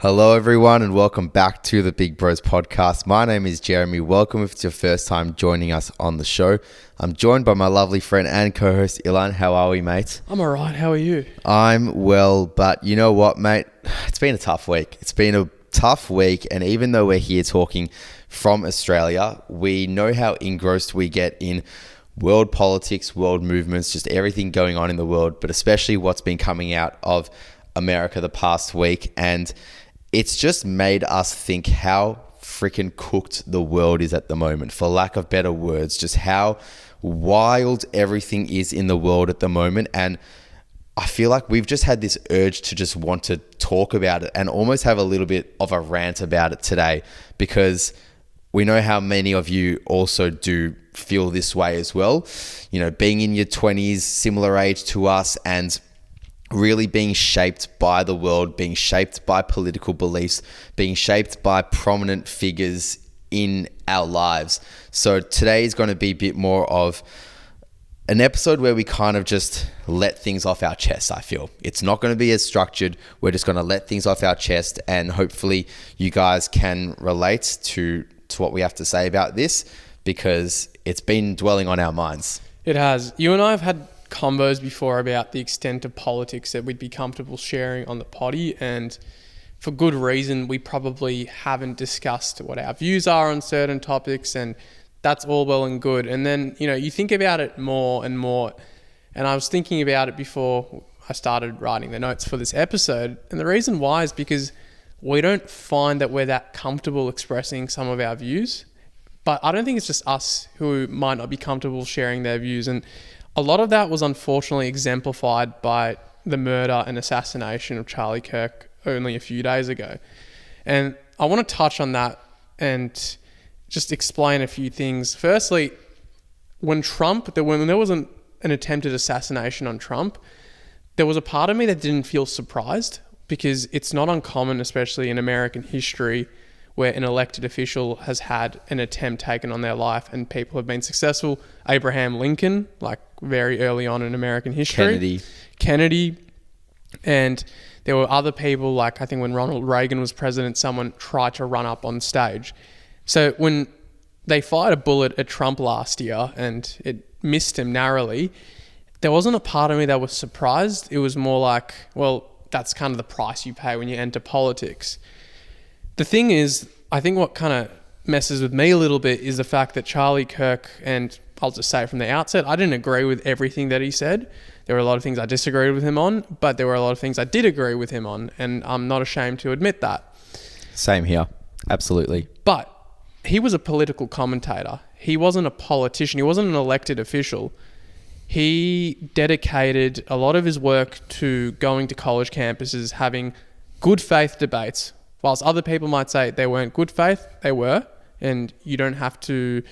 Hello everyone and welcome back to the Big Bros podcast. My name is Jeremy. Welcome if it's your first time joining us on the show. I'm joined by my lovely friend and co-host Ilan. How are we, mate? I'm alright, how are you? I'm well, but you know what, mate? It's been a tough week. And even though we're here talking from Australia, we know how engrossed we get in world politics, world movements, just everything going on in the world, but especially what's been coming out of America the past week. And it's just made us think how freaking cooked the world is at the moment, for lack of better words, just how wild everything is in the world at the moment. And I feel like we've just had this urge to just want to talk about it and almost have a little bit of a rant about it today, because we know how many of you also do feel this way as well. You know, being in your 20s, similar age to us, and really being shaped by the world, being shaped by political beliefs, being shaped by prominent figures in our lives. So today is going to be a bit more of an episode where we kind of just let things off our chest, I feel. It's not going to be as structured. We're just going to let things off our chest, and hopefully you guys can relate to what we have to say about this, because it's been dwelling on our minds. It has. You and I have had combos before about the extent of politics that we'd be comfortable sharing on the potty, and for good reason. We probably haven't discussed what our views are on certain topics, and that's all well and good. And then, you know, you think about it more and more, and I was thinking about it before I started writing the notes for this episode, and the reason why is because we don't find that we're that comfortable expressing some of our views. But I don't think it's just us who might not be comfortable sharing their views, and a lot of that was unfortunately exemplified by the murder and assassination of Charlie Kirk only a few days ago. And I want to touch on that and just explain a few things. Firstly, when there was an attempted assassination on Trump, there was a part of me that didn't feel surprised, because it's not uncommon, especially in American history, where an elected official has had an attempt taken on their life and people have been successful. Abraham Lincoln, like very early on in American history. Kennedy. And there were other people, like I think when Ronald Reagan was president, someone tried to run up on stage. So when they fired a bullet at Trump last year and it missed him narrowly, there wasn't a part of me that was surprised. It was more like, well, that's kind of the price you pay when you enter politics. The thing is, I think what kind of messes with me a little bit is the fact that Charlie Kirk, and I'll just say it from the outset, I didn't agree with everything that he said. There were a lot of things I disagreed with him on, but there were a lot of things I did agree with him on, and I'm not ashamed to admit that. Same here. Absolutely. But he was a political commentator. He wasn't a politician. He wasn't an elected official. He dedicated a lot of his work to going to college campuses, having good faith debates. Whilst other people might say they weren't good faith, they were. And you don't have to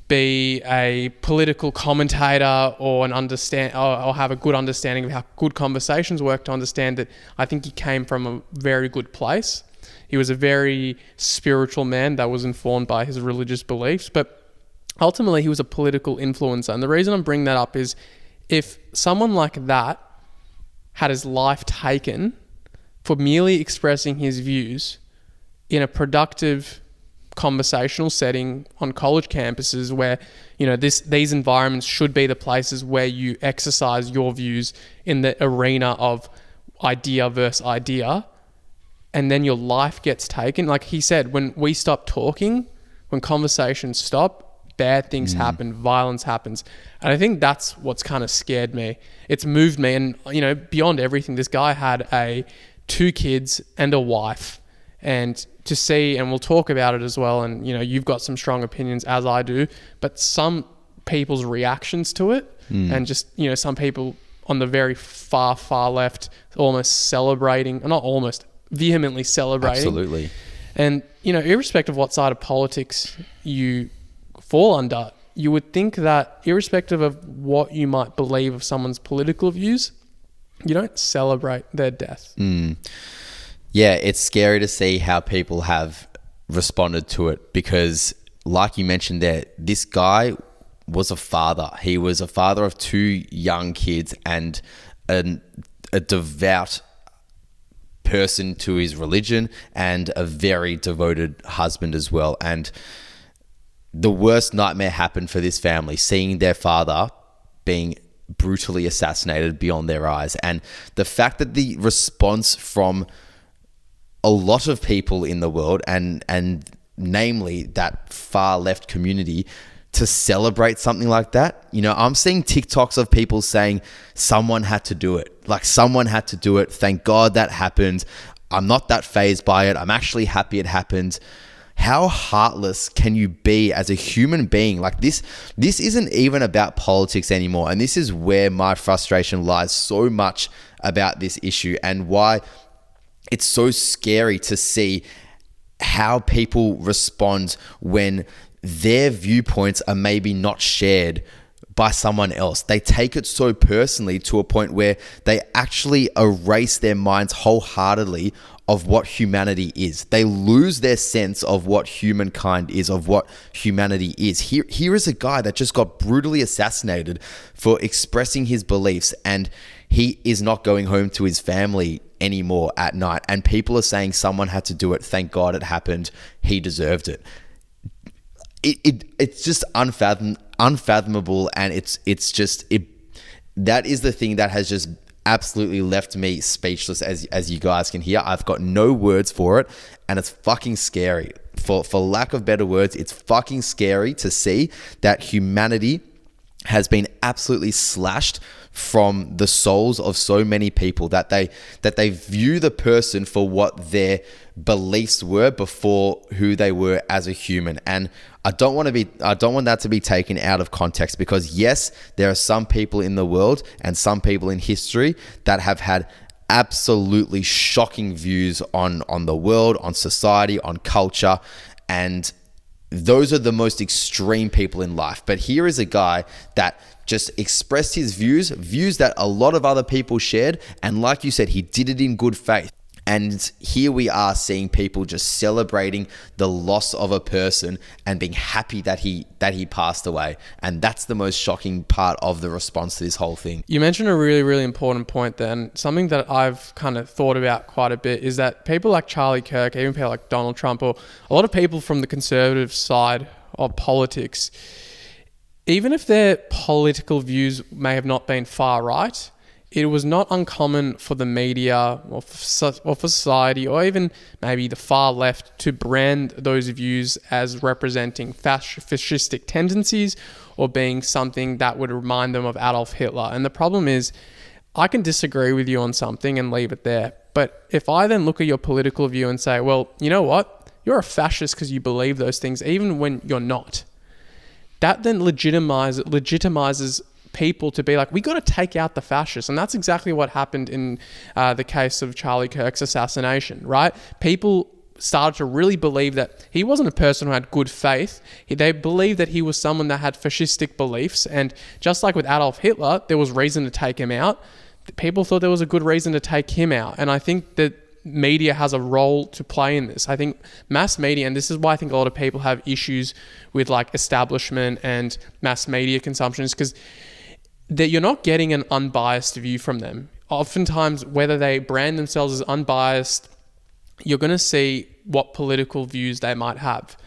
be a political commentator or or have a good understanding of how good conversations work to understand that I think he came from a very good place. He was a very spiritual man that was informed by his religious beliefs, but ultimately he was a political influencer. And the reason I'm bringing that up is, if someone like that had his life taken for merely expressing his views in a productive conversational setting on college campuses, where, you know, these environments should be the places where you exercise your views in the arena of idea versus idea, and then your life gets taken. Like he said, when we stop talking, when conversations stop, bad things happen, violence happens. And I think that's what's kind of scared me. It's moved me. And, you know, beyond everything, this guy had 2 kids and a wife, and to see, and we'll talk about it as well, and, you know, you've got some strong opinions as I do, but some people's reactions to it, and just, you know, some people on the very far left almost celebrating, not almost, vehemently celebrating. Absolutely. And, you know, irrespective of what side of politics you fall under, you would think that irrespective of what you might believe of someone's political views, you don't celebrate their death. Yeah, it's scary to see how people have responded to it, because like you mentioned there, this guy was a father. He was a father of 2 young kids and a devout person to his religion and a very devoted husband as well. And the worst nightmare happened for this family, seeing their father being brutally assassinated beyond their eyes. And the fact that the response from a lot of people in the world, and namely that far left community, to celebrate something like that. You know, I'm seeing TikToks of people saying someone had to do it. Like, someone had to do it. Thank God that happened. I'm not that fazed by it. I'm actually happy it happened. How heartless can you be as a human being? Like, this isn't even about politics anymore. And this is where my frustration lies so much about this issue, and why it's so scary to see how people respond when their viewpoints are maybe not shared by someone else. They take it so personally to a point where they actually erase their minds wholeheartedly of what humanity is. They lose their sense of what humankind is, of what humanity is. Here is a guy that just got brutally assassinated for expressing his beliefs, and he is not going home to his family anymore at night. And people are saying someone had to do it. Thank God it happened. He deserved it. It's just unfathomable, and it's just that is the thing that has just absolutely left me speechless, as you guys can hear. I've got no words for it, and it's fucking scary. For lack of better words, it's fucking scary to see that humanity has been absolutely slashed from the souls of so many people, that they view the person for what their beliefs were before who they were as a human. And I don't want that to be taken out of context, because yes, there are some people in the world and some people in history that have had absolutely shocking views on the world, on society, on culture, and those are the most extreme people in life. But here is a guy that just expressed his views that a lot of other people shared. And like you said, he did it in good faith. And here we are seeing people just celebrating the loss of a person and being happy that he passed away. And that's the most shocking part of the response to this whole thing. You mentioned a really, really important point there, and something that I've kind of thought about quite a bit is that people like Charlie Kirk, even people like Donald Trump, or a lot of people from the conservative side of politics, even if their political views may have not been far right, it was not uncommon for the media or for society, or even maybe the far left, to brand those views as representing fascistic tendencies or being something that would remind them of Adolf Hitler. And the problem is, I can disagree with you on something and leave it there. But if I then look at your political view and say, well, you know what? You're a fascist because you believe those things, even when you're not. That then legitimizes people to be like, we got to take out the fascists. And that's exactly what happened in the case of Charlie Kirk's assassination, right? People started to really believe that he wasn't a person who had good faith. They believed that he was someone that had fascistic beliefs. And just like with Adolf Hitler, there was reason to take him out. People thought there was a good reason to take him out. And I think that media has a role to play in this. I think mass media, and this is why I think a lot of people have issues with like establishment and mass media consumption, is because that you're not getting an unbiased view from them. Oftentimes, whether they brand themselves as unbiased, you're going to see what political views they might have.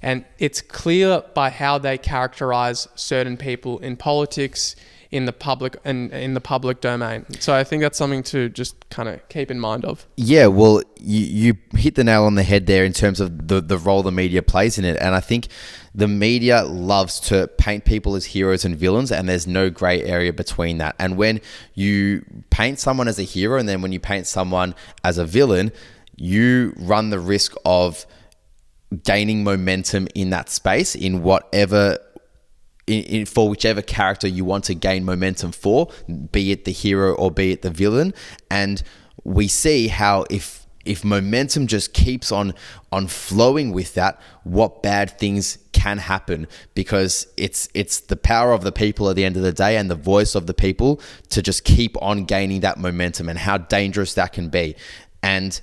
And it's clear by how they characterize certain people in politics, in the public, and in the public domain. So I think that's something to just kind of keep in mind of. Yeah, well, you hit the nail on the head there in terms of the role the media plays in it. And I think the media loves to paint people as heroes and villains, and there's no gray area between that. And when you paint someone as a hero and then when you paint someone as a villain, you run the risk of gaining momentum in that space, in whatever for whichever character you want to gain momentum for, be it the hero or be it the villain. And we see how if momentum just keeps on flowing with that, what bad things can happen, because it's the power of the people at the end of the day and the voice of the people to just keep on gaining that momentum, and how dangerous that can be. And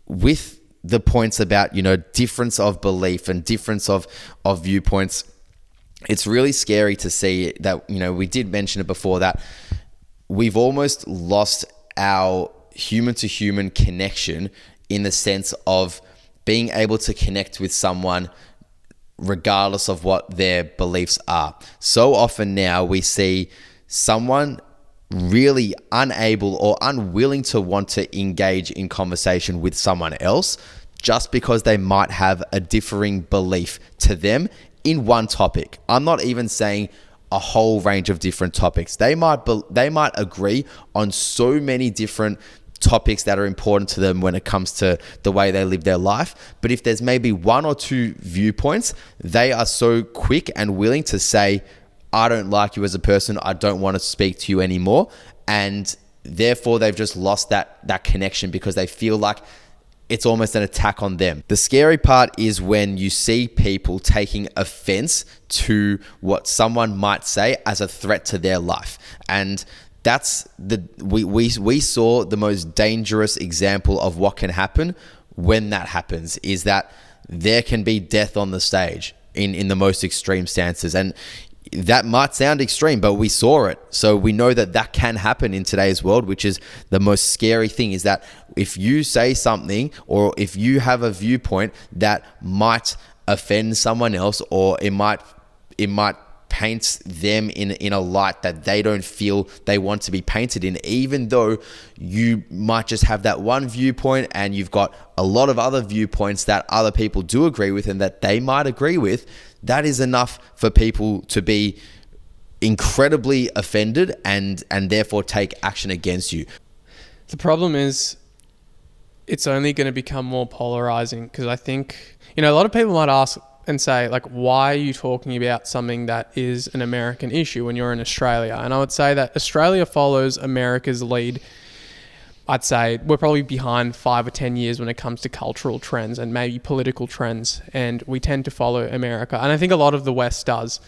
with the points about, difference of belief and difference of viewpoints, it's really scary to see that, we did mention it before, that we've almost lost our human to human connection, in the sense of being able to connect with someone regardless of what their beliefs are. So often now we see someone really unable or unwilling to want to engage in conversation with someone else just because they might have a differing belief to them in one topic. I'm not even saying a whole range of different topics. They might agree on so many different topics that are important to them when it comes to the way they live their life. But if there's maybe one or two viewpoints, they are so quick and willing to say, I don't like you as a person. I don't want to speak to you anymore. And therefore, they've just lost that connection because they feel like it's almost an attack on them. The scary part is when you see people taking offense to what someone might say as a threat to their life. And that's we saw the most dangerous example of what can happen when that happens, is that there can be death on the stage in the most extreme stances. And that might sound extreme, but we saw it. So we know that can happen in today's world, which is the most scary thing, is that if you say something or if you have a viewpoint that might offend someone else, or it might paint them in a light that they don't feel they want to be painted in, even though you might just have that one viewpoint and you've got a lot of other viewpoints that other people do agree with and that they might agree with, that is enough for people to be incredibly offended and therefore take action against you. The problem is it's only going to become more polarizing, because I think, a lot of people might ask and say, like, why are you talking about something that is an American issue when you're in Australia? And I would say that Australia follows America's lead. I'd say we're probably behind 5 or 10 years when it comes to cultural trends and maybe political trends, and we tend to follow America. And I think a lot of the West does.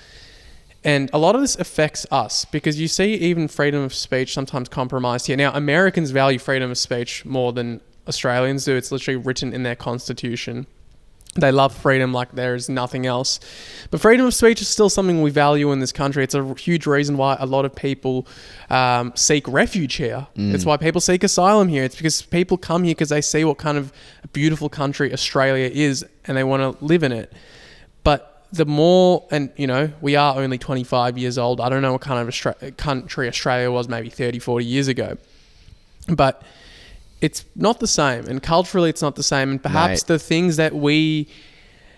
And a lot of this affects us, because you see even freedom of speech sometimes compromised here. Now, Americans value freedom of speech more than Australians do. It's literally written in their constitution. They love freedom like there is nothing else. But freedom of speech is still something we value in this country. It's a huge reason why a lot of people seek refuge here. It's why people seek asylum here. It's because people come here because they see what kind of a beautiful country Australia is and they want to live in it. But the more, and we are only 25 years old. I don't know what kind of country Australia was maybe 30, 40 years ago. But it's not the same, and culturally it's not the same, and perhaps the things that we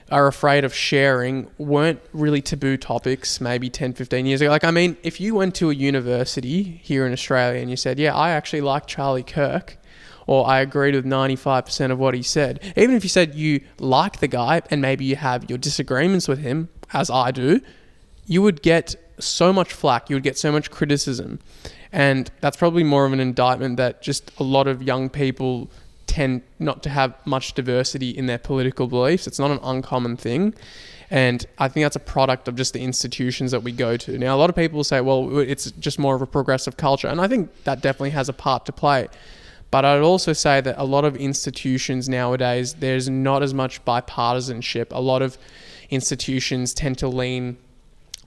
are afraid of sharing weren't really taboo topics maybe 10, 15 years ago. Like, I mean, if you went to a university here in Australia and you said, yeah, I actually like Charlie Kirk, or I agreed with 95% of what he said, even if you said you like the guy and maybe you have your disagreements with him, as I do, you would get so much flack, you would get so much criticism. And that's probably more of an indictment that just a lot of young people tend not to have much diversity in their political beliefs. It's not an uncommon thing. And I think that's a product of just the institutions that we go to. Now, a lot of people will say, well, it's just more of a progressive culture. And I think that definitely has a part to play. But I'd also say that a lot of institutions nowadays, there's not as much bipartisanship. A lot of institutions tend to lean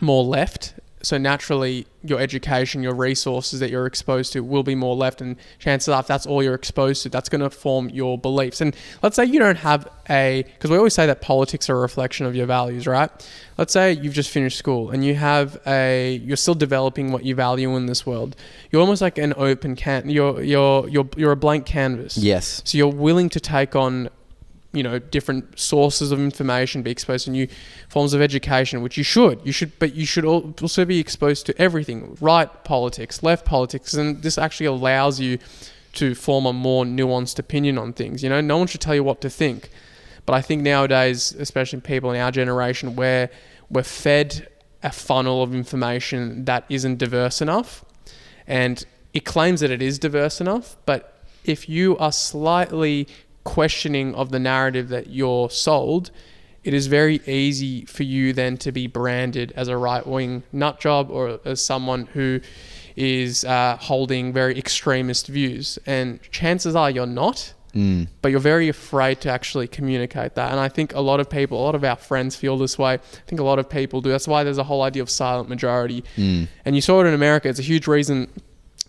more left. So naturally, your education, your resources that you're exposed to will be more left, and chances are if that's all you're exposed to, that's going to form your beliefs. And let's say you don't have because we always say that politics are a reflection of your values, right? Let's say you've just finished school and you're still developing what you value in this world. You're almost like an open you're a blank canvas. Yes. So you're willing to take on different sources of information, be exposed to new forms of education, which you should, but you should also be exposed to everything, right politics, left politics, and this actually allows you to form a more nuanced opinion on things. No one should tell you what to think. But I think nowadays, especially people in our generation, where we're fed a funnel of information that isn't diverse enough, and it claims that it is diverse enough, but if you are slightly questioning of the narrative that you're sold, it is very easy for you then to be branded as a right-wing nut job or as someone who is holding very extremist views. And chances are you're not, but you're very afraid to actually communicate that. And I think a lot of our friends feel this way. I think a lot of people do. That's why there's a whole idea of silent majority. And you saw it in America. It's a huge reason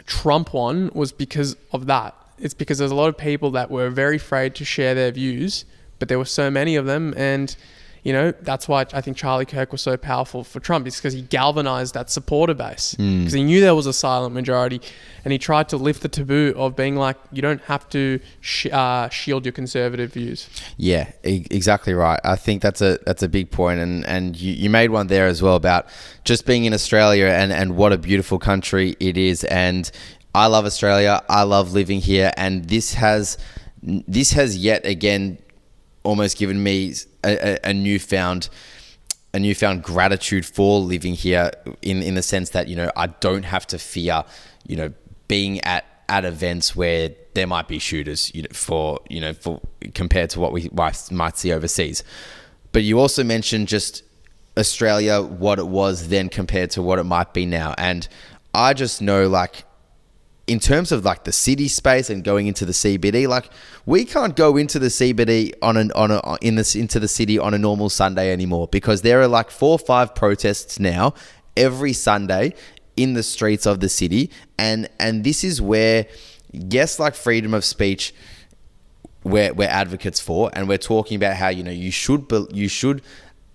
Trump won was because of that. it's because there's a lot of people that were very afraid to share their views, but there were so many of them. And, you know, that's why I think Charlie Kirk was so powerful for Trump. It's because he galvanized that supporter base, because he knew there was a silent majority, and he tried to lift the taboo of being like, you don't have to shield your conservative views. Yeah, exactly right. I think that's a big point, and you made one there as well about just being in Australia and what a beautiful country it is. And I love Australia. I love living here, and this has yet again almost given me a newfound gratitude for living here in the sense that, you know, I don't have to fear, you know, being at events where there might be shooters, for compared to what we might see overseas. But you also mentioned just Australia, what it was then compared to what it might be now. And I just know, like, in terms of like the city space and going into the CBD, like we can't go into the CBD into the city on a normal Sunday anymore, because there are like 4 or 5 protests now every Sunday in the streets of the city. And this is where, yes, like freedom of speech, we're advocates for, and we're talking about how, you know, you should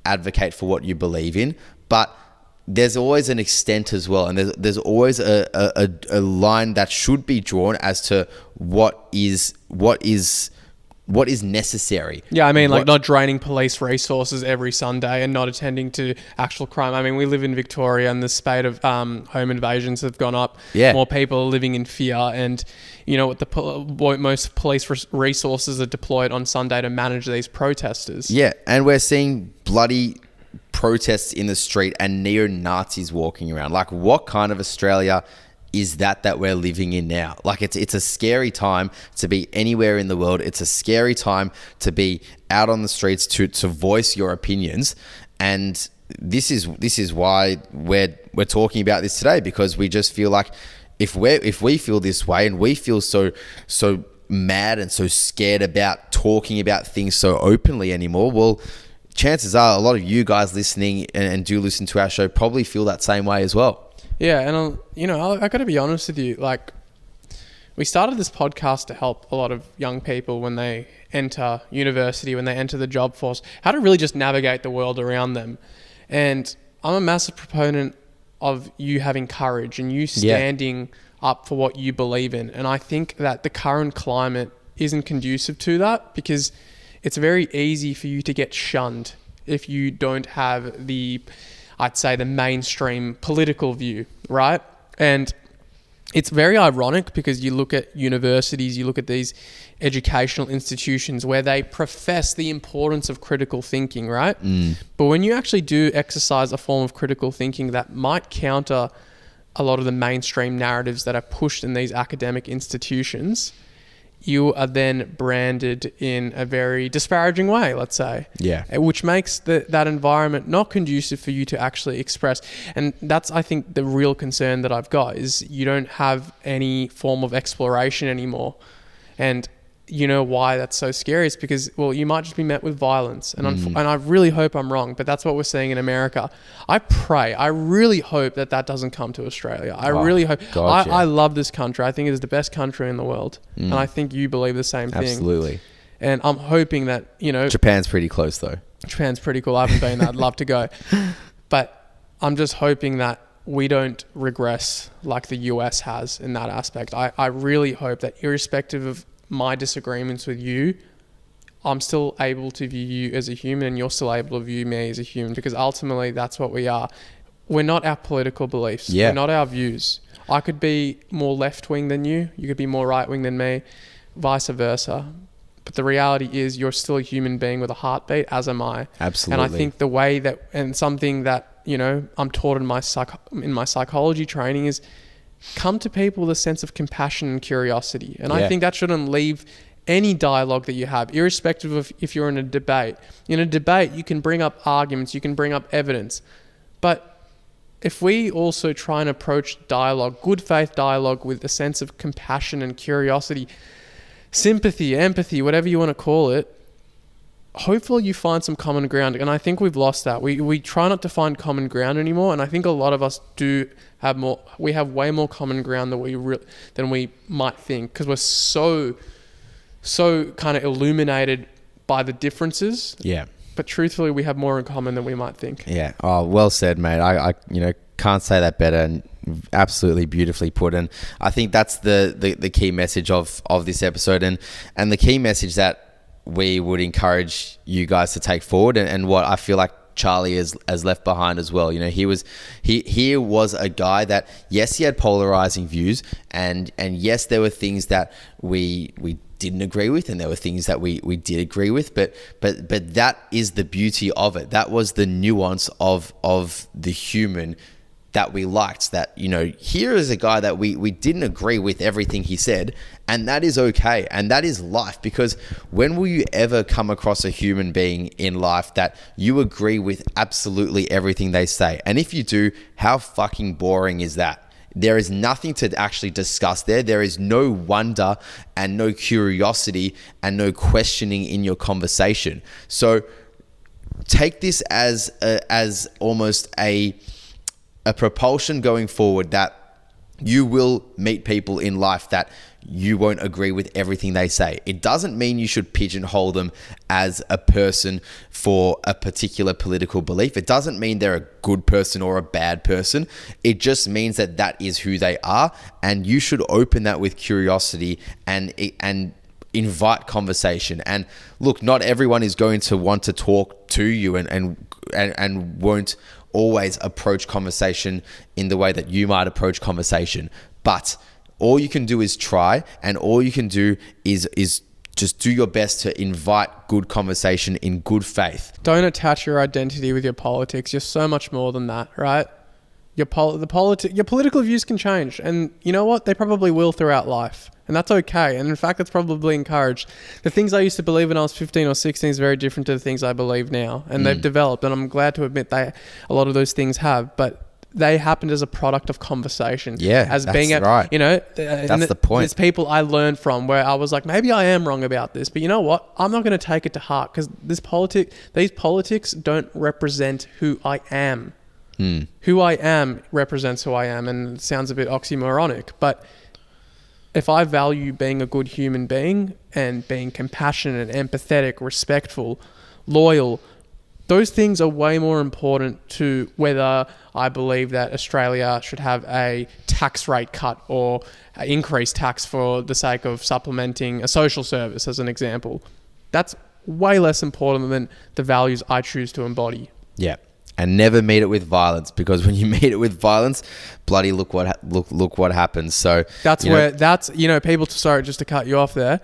advocate for what you believe in, but there's always an extent as well, and there's always a line that should be drawn as to what is necessary. Yeah, I mean, like not draining police resources every Sunday and not attending to actual crime. I mean, we live in Victoria, and the spate of home invasions have gone up. Yeah. More people are living in fear, and you know what most police resources are deployed on Sunday to manage these protesters. Yeah, and we're seeing bloody protests in the street and neo-Nazis walking around. Like, what kind of Australia is that we're living in now? Like, it's a scary time to be anywhere in the world. It's a scary time to be out on the streets to voice your opinions. And this is why we're talking about this today, because we just feel like if we feel this way and we feel so mad and so scared about talking about things so openly anymore, well, chances are a lot of you guys listening and do listen to our show probably feel that same way as well. Yeah, and I got to be honest with you. Like, we started this podcast to help a lot of young people when they enter university, when they enter the job force, how to really just navigate the world around them. And I'm a massive proponent of you having courage and you standing up for what you believe in. And I think that the current climate isn't conducive to that, because it's very easy for you to get shunned if you don't have I'd say the mainstream political view, right? And it's very ironic, because you look at universities, you look at these educational institutions where they profess the importance of critical thinking, right? But when you actually do exercise a form of critical thinking that might counter a lot of the mainstream narratives that are pushed in these academic institutions, you are then branded in a very disparaging way, let's say. Yeah. Which makes that environment not conducive for you to actually express. And that's, I think, the real concern that I've got, is you don't have any form of exploration anymore. And you know why that's so scary? It's because, well, you might just be met with violence. And and I really hope I'm wrong, but that's what we're seeing in America. I really hope that doesn't come to Australia. I really hope. Gotcha. I love this country. I think it is the best country in the world. And I think you believe the same thing. Absolutely. And I'm hoping that, you know... Japan's pretty close, though. Japan's pretty cool. I haven't been there. I'd love to go. But I'm just hoping that we don't regress like the US has in that aspect. I really hope that, irrespective of my disagreements with you, I'm still able to view you as a human, and you're still able to view me as a human, because ultimately that's what we are. We're not our political beliefs. Yeah. We're not our views. I could be more left-wing than you. You could be more right-wing than me, vice versa. But the reality is you're still a human being with a heartbeat, as am I. Absolutely. And I think the way that, and something that, you know, I'm taught in my psychology training is, come to people with a sense of compassion and curiosity. And I think that shouldn't leave any dialogue that you have, irrespective of if you're in a debate. In a debate, you can bring up arguments, you can bring up evidence. But if we also try and approach dialogue, good faith dialogue, with a sense of compassion and curiosity, sympathy, empathy, whatever you want to call it, hopefully you find some common ground. And I think we've lost that. We try not to find common ground anymore. And I think a lot of us do have more. We have way more common ground than we might think, because we're so kind of illuminated by the differences. Yeah. But truthfully, we have more in common than we might think. Yeah. Oh, well said, mate. I can't say that better, and absolutely beautifully put. And I think that's the key message of this episode, and the key message that we would encourage you guys to take forward, and what I feel like Charlie has left behind as well. He was a guy that, yes, he had polarizing views, and yes, there were things that we didn't agree with, and there were things that we did agree with, but that is the beauty of it. That was the nuance of the human that we liked. That, here is a guy that we didn't agree with everything he said, and that is okay, and that is life. Because when will you ever come across a human being in life that you agree with absolutely everything they say? And if you do, how fucking boring is that? There is nothing to actually discuss there. There is no wonder and no curiosity and no questioning in your conversation. So take this as almost a propulsion going forward, that you will meet people in life that you won't agree with everything they say. It doesn't mean you should pigeonhole them as a person for a particular political belief. It doesn't mean they're a good person or a bad person. It just means that is who they are, and you should open that with curiosity and invite conversation. And look, not everyone is going to want to talk to you and won't always approach conversation in the way that you might approach conversation. But all you can do is try, and all you can do is just do your best to invite good conversation in good faith. Don't attach your identity with your politics. You're so much more than that, right? Your political views can change, and you know what? They probably will throughout life, and that's okay. And in fact, that's probably encouraged. The things I used to believe when I was 15 or 16 is very different to the things I believe now, and they've developed. And I'm glad to admit a lot of those things have, but they happened as a product of conversation. Yeah, as that's being right. That's the point. There's people I learned from where I was like, maybe I am wrong about this, but you know what? I'm not going to take it to heart, because these politics don't represent who I am. Who I am represents who I am, and it sounds a bit oxymoronic, but if I value being a good human being and being compassionate, empathetic, respectful, loyal, those things are way more important to whether I believe that Australia should have a tax rate cut or increased tax for the sake of supplementing a social service, as an example. That's way less important than the values I choose to embody. Yeah. And never meet it with violence, because when you meet it with violence, bloody look what happens. So people. Sorry, just to cut you off there.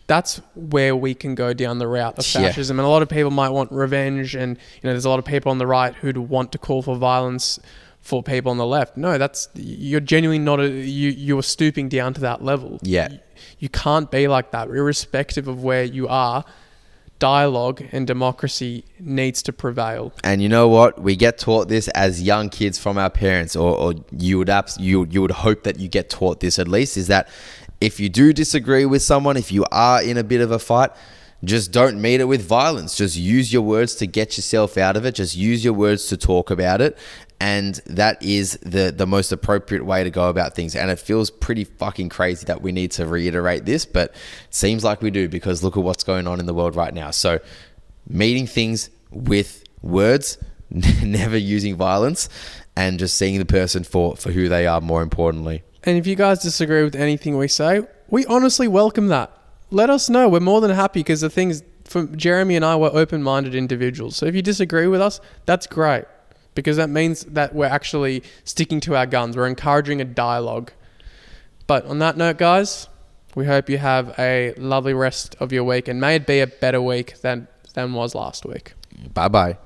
That's where we can go down the route of fascism. And a lot of people might want revenge, and there's a lot of people on the right who'd want to call for violence for people on the left. No, you're genuinely not you are stooping down to that level. Yeah, you can't be like that, irrespective of where you are. Dialogue and democracy needs to prevail. And you know what? We get taught this as young kids from our parents, or you would hope that you get taught this at least, is that if you do disagree with someone, if you are in a bit of a fight, just don't meet it with violence. Just use your words to get yourself out of it. Just use your words to talk about it. And that is the most appropriate way to go about things. And it feels pretty fucking crazy that we need to reiterate this, but it seems like we do, because look at what's going on in the world right now. So meeting things with words, never using violence, and just seeing the person for who they are, more importantly. And if you guys disagree with anything we say, we honestly welcome that. Let us know. We're more than happy, because the things for Jeremy and I, we're open-minded individuals. So if you disagree with us, that's great, because that means that we're actually sticking to our guns. We're encouraging a dialogue. But on that note, guys, we hope you have a lovely rest of your week, and may it be a better week than was last week. Bye-bye.